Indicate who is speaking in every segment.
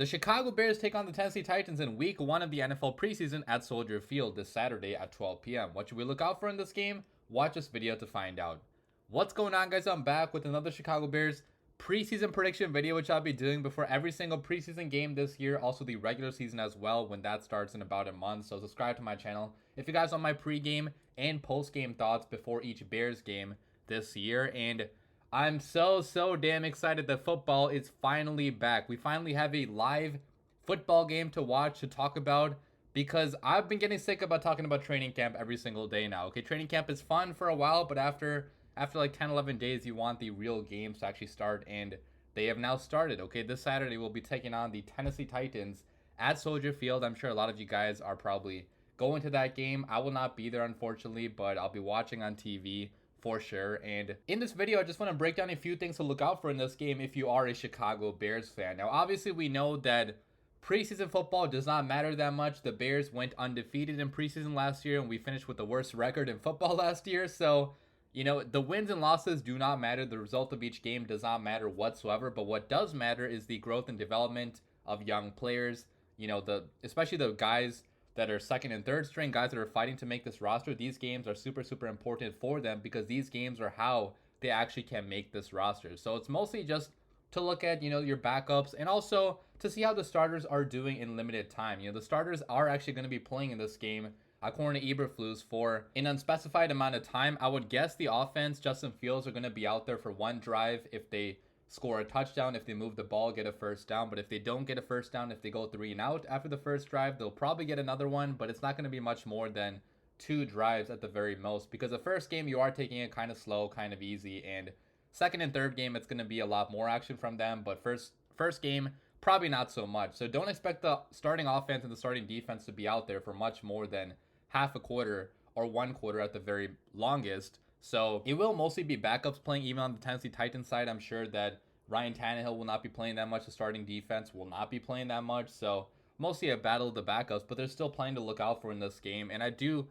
Speaker 1: The Chicago Bears take on the Tennessee Titans in week 1 of the NFL preseason at Soldier Field this Saturday at 12 p.m. What should we look out for in this game? Watch this video to find out. What's going on, guys? I'm back with another Chicago Bears preseason prediction video, which I'll be doing before every single preseason game this year, also the regular season as well when that starts in about a month. So subscribe to my channel if you guys want my pregame and postgame thoughts before each Bears game this year. And I'm so damn excited that football is finally back. We finally have a live football game to watch, to talk about, because I've been getting sick about talking about training camp every single day now. Okay, training camp is fun for a while, but after like 10-11 days, you want the real games to actually start, and they have now started. Okay, this Saturday we'll be taking on the Tennessee Titans at Soldier Field. I'm sure a lot of you guys are probably going to that game. I will not be there, unfortunately, but I'll be watching on TV for sure. And in this video, I just want to break down a few things to look out for in this game if you are a Chicago Bears fan. Now, obviously, we know that preseason football does not matter that much. The Bears went undefeated in preseason last year, and we finished with the worst record in football last year. So, you know, the wins and losses do not matter. The result of each game does not matter whatsoever. But what does matter is the growth and development of young players. You know, especially the guys that are second and third string, guys that are fighting to make this roster. These games are super important for them, because these games are how they actually can make this roster. So it's mostly just to look at, you know, your backups, and also to see how the starters are doing in limited time. You know, the starters are actually going to be playing in this game, according to Eberflus, for an unspecified amount of time. I would guess the offense, Justin Fields, are going to be out there for one drive if they score a touchdown, if they move the ball, get a first down. But if they don't get a first down, if they go 3 and out after the first drive, they'll probably get another one, but it's not going to be much more than 2 drives at the very most, because the first game you are taking it kind of slow, kind of easy, and second and third game it's going to be a lot more action from them. But first game, probably not so much. So don't expect the starting offense and the starting defense to be out there for much more than half a quarter or 1 quarter at the very longest. So it will mostly be backups playing, even on the Tennessee Titans side. I'm sure that Ryan Tannehill will not be playing that much. The starting defense will not be playing that much. So mostly a battle of the backups, but there's still plenty to look out for in this game. And I do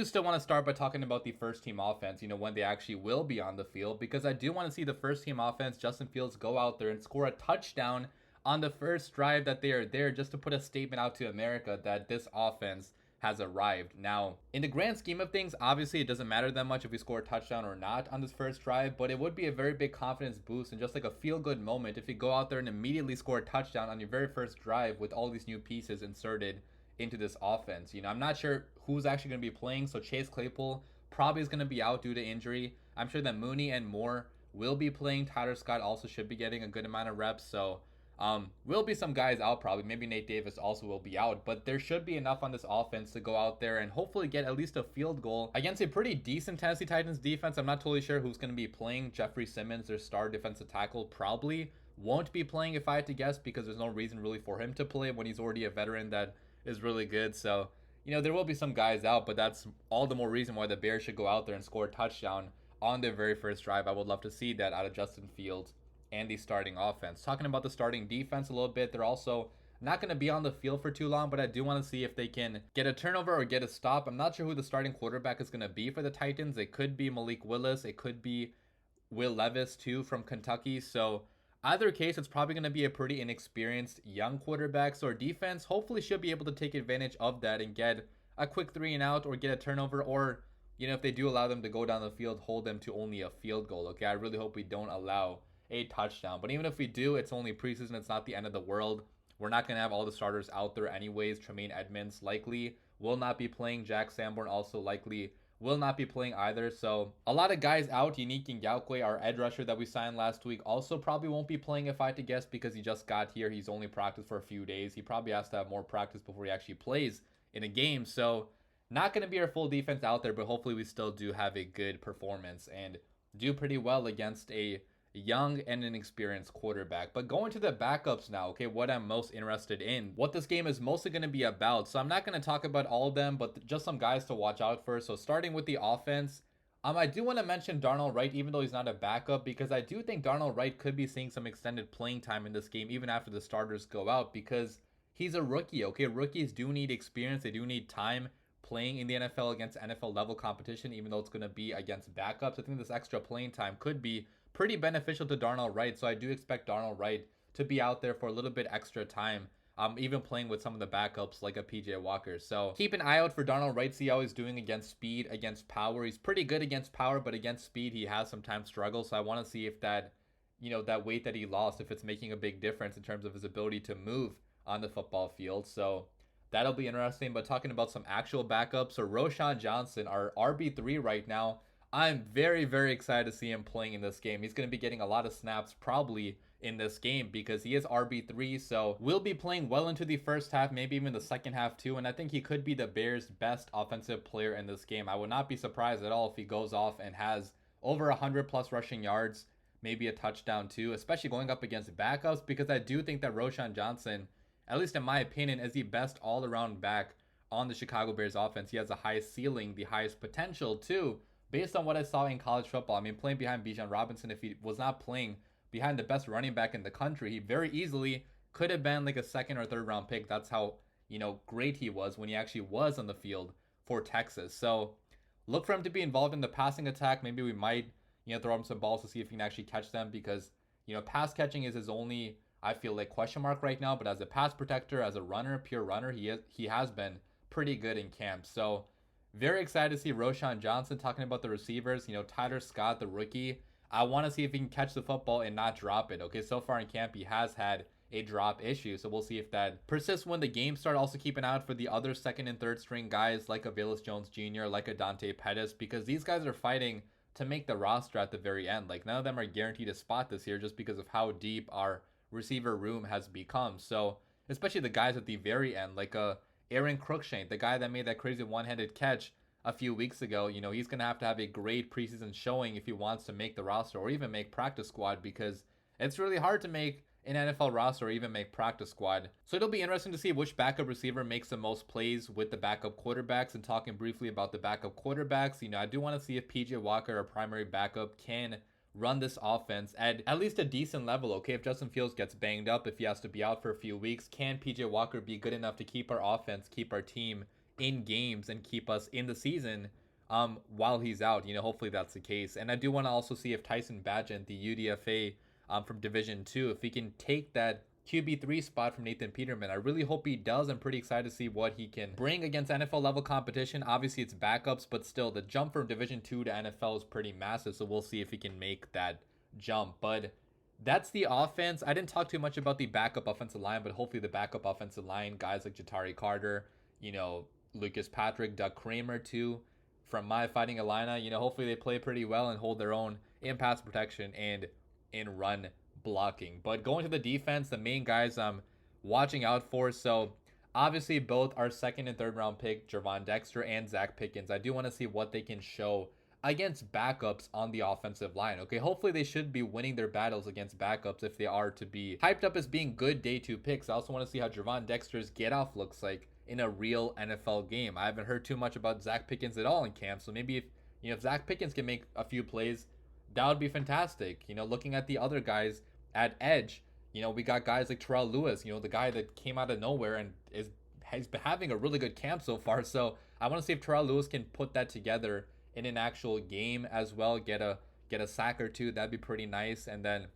Speaker 1: still want to start by talking about the first team offense, you know, when they actually will be on the field, because I do want to see the first team offense, Justin Fields, go out there and score a touchdown on the first drive that they are there, just to put a statement out to America that this offense has arrived. Now, in the grand scheme of things, obviously it doesn't matter that much if we score a touchdown or not on this first drive, but it would be a very big confidence boost and just like a feel-good moment if you go out there and immediately score a touchdown on your very first drive with all these new pieces inserted into this offense. You know, I'm not sure who's actually going to be playing, so Chase Claypool probably is going to be out due to injury. I'm sure that Mooney and Moore will be playing. Tyler Scott also should be getting a good amount of reps, so will be some guys out probably. Maybe Nate Davis also will be out, but there should be enough on this offense to go out there and hopefully get at least a field goal against a pretty decent Tennessee Titans defense. I'm not totally sure who's going to be playing. Jeffrey Simmons, their star defensive tackle, probably won't be playing if I had to guess, because there's no reason really for him to play when he's already a veteran that is really good. So, you know, there will be some guys out, but that's all the more reason why the Bears should go out there and score a touchdown on their very first drive. I would love to see that out of Justin Fields and the starting offense. Talking about the starting defense a little bit, they're also not going to be on the field for too long, but I do want to see if they can get a turnover or get a stop. I'm not sure who the starting quarterback is going to be for the Titans. It could be Malik Willis. It could be Will Levis too from Kentucky. So either case, it's probably going to be a pretty inexperienced young quarterback. So our defense hopefully should be able to take advantage of that and get a quick 3 and out or get a turnover, or, you know, if they do allow them to go down the field, hold them to only a field goal. Okay, I really hope we don't allow a touchdown. But even if we do, it's only preseason. It's not the end of the world. We're not going to have all the starters out there anyways. Tremaine Edmonds likely will not be playing. Jack Sanborn also likely will not be playing either. So a lot of guys out. Unique Ngakoue, our edge rusher that we signed last week, also probably won't be playing if I had to guess, because he just got here. He's only practiced for a few days. He probably has to have more practice before he actually plays in a game. So not going to be our full defense out there, but hopefully we still do have a good performance and do pretty well against a young and inexperienced quarterback. But going to the backups now, okay, what I'm most interested in, what this game is mostly going to be about. So I'm not going to talk about all of them, but just some guys to watch out for. So starting with the offense, I do want to mention Darnell Wright, even though he's not a backup, because I do think Darnell Wright could be seeing some extended playing time in this game, even after the starters go out, because he's a rookie. Okay, rookies do need experience. They do need time playing in the NFL against NFL level competition, even though it's going to be against backups. I think this extra playing time could be pretty beneficial to Darnell Wright. So I do expect Darnell Wright to be out there for a little bit extra time. Even playing with some of the backups like a PJ Walker. So keep an eye out for Darnell Wright, see how he's doing against speed, against power. He's pretty good against power, but against speed, he has sometimes struggled. So I want to see if that, that weight that he lost, if it's making a big difference in terms of his ability to move on the football field. So that'll be interesting. But talking about some actual backups, so Roschon Johnson, our RB3 right now, I'm very, very excited to see him playing in this game. He's going to be getting a lot of snaps probably in this game because he is RB3, so will be playing well into the first half, maybe even the second half too, and I think he could be the Bears' best offensive player in this game. I would not be surprised at all if he goes off and has over 100 plus rushing yards, maybe a touchdown too, especially going up against backups, because I do think that Roschon Johnson, at least in my opinion, is the best all-around back on the Chicago Bears offense. He has the highest ceiling, the highest potential too, based on what I saw in college football. I mean, playing behind Bijan Robinson, if he was not playing behind the best running back in the country, he very easily could have been like a second or third round pick. That's how, great he was when he actually was on the field for Texas. So look for him to be involved in the passing attack. Maybe we might, throw him some balls to see if he can actually catch them, because, pass catching is his only, I feel like, question mark right now. But as a pass protector, as a runner, pure runner, he has been pretty good in camp. So very excited to see Roschon Johnson. Talking about the receivers, Tyler Scott, the rookie, I want to see if he can catch the football and not drop it. Okay, so far in camp, he has had a drop issue, so we'll see if that persists when the games start. Also keep an eye out for the other second and third string guys like a Velus Jones Jr., like a Dante Pettis, because these guys are fighting to make the roster at the very end. Like, none of them are guaranteed a spot this year just because of how deep our receiver room has become. So especially the guys at the very end, like Aaron Cruikshank, the guy that made that crazy one-handed catch a few weeks ago, he's going to have a great preseason showing if he wants to make the roster or even make practice squad, because it's really hard to make an NFL roster or even make practice squad. So it'll be interesting to see which backup receiver makes the most plays with the backup quarterbacks. And talking briefly about the backup quarterbacks, I do want to see if PJ Walker, our primary backup, can run this offense at least a decent level. Okay, if Justin Fields gets banged up, if he has to be out for a few weeks, can PJ Walker be good enough to keep our offense, keep our team in games, and keep us in the season while he's out? Hopefully that's the case. And I do want to also see if Tyson Bagent, the UDFA from Division 2, if he can take that QB3 spot from Nathan Peterman. I really hope he does. I'm pretty excited to see what he can bring against NFL level competition. Obviously it's backups, but still the jump from Division 2 to NFL is pretty massive, so we'll see if he can make that jump. But that's the offense. I didn't talk too much about the backup offensive line, but hopefully the backup offensive line, guys like Jatari Carter, Lucas Patrick, Doug Kramer too, from my Fighting Illini, hopefully they play pretty well and hold their own in pass protection and in run blocking. But going to the defense, the main guys I'm watching out for, so obviously both our second and third round pick, Gervon Dexter and Zach Pickens, I do want to see what they can show against backups on the offensive line. Okay, hopefully they should be winning their battles against backups if they are to be hyped up as being good day 2 picks. I also want to see how Gervon Dexter's get off looks like in a real NFL game. I haven't heard too much about Zach Pickens at all in camp, so maybe if Zach Pickens can make a few plays, that would be fantastic. Looking at the other guys at edge, we got guys like Terrell Lewis, the guy that came out of nowhere and has been having a really good camp so far. So I want to see if Terrell Lewis can put that together in an actual game as well, get a sack or two. That'd be pretty nice. And then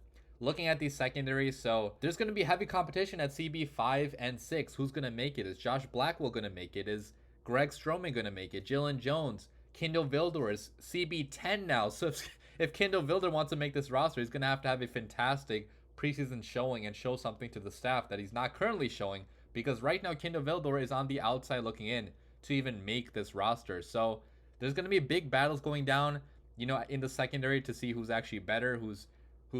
Speaker 1: looking at these secondaries, so there's going to be heavy competition at CB 5 and 6. Who's going to make it? Is Josh Blackwell going to make it? Is Greg Stroman going to make it? Jalen Jones, Kindle Vildor is CB 10 now. So if Kindle Vildor wants to make this roster, he's going to have a fantastic preseason showing and show something to the staff that he's not currently showing, because right now Kindle Vildor is on the outside looking in to even make this roster. So there's going to be big battles going down, in the secondary to see who's actually better, who's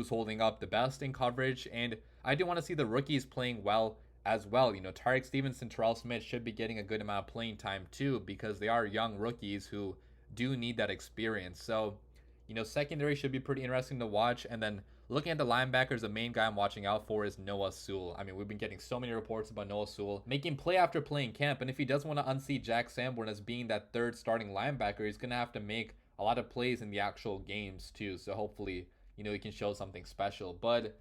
Speaker 1: holding up the best in coverage. And I do want to see the rookies playing well as well. Tarek Stevenson, Terrell Smith should be getting a good amount of playing time too, because they are young rookies who do need that experience. So, secondary should be pretty interesting to watch. And then looking at the linebackers, the main guy I'm watching out for is Noah Sewell. I mean, we've been getting so many reports about Noah Sewell making play after play in camp. And if he does want to unseat Jack Sanborn as being that third starting linebacker, he's going to have to make a lot of plays in the actual games too. So hopefully, he can show something special. But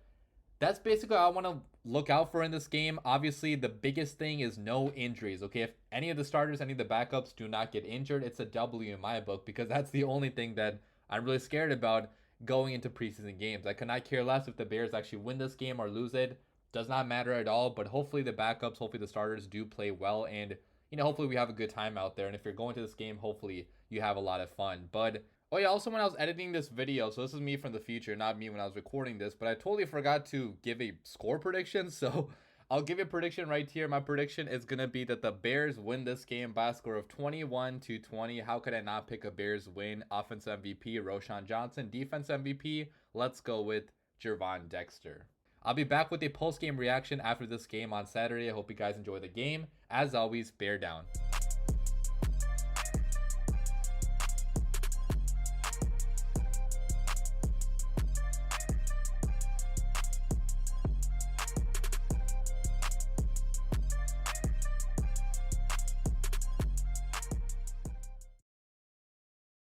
Speaker 1: that's basically what I want to look out for in this game. Obviously, the biggest thing is no injuries. Okay, if any of the starters, any of the backups do not get injured, it's a W in my book, because that's the only thing that I'm really scared about going into preseason games. I could not care less if the Bears actually win this game or lose it. does not matter at all. But hopefully the backups, hopefully the starters do play well, and hopefully we have a good time out there. And if you're going to this game, hopefully you have a lot of fun. But oh yeah, also when I was editing this video, so this is me from the future, not me when I was recording this, but I totally forgot to give a score prediction. So I'll give you a prediction right here. My prediction is going to be that the Bears win this game by a score of 21-20. How could I not pick a Bears win? Offense MVP, Roschon Johnson. Defense MVP, let's go with Gervon Dexter. I'll be back with a post-game reaction after this game on Saturday. I hope you guys enjoy the game. As always, bear down.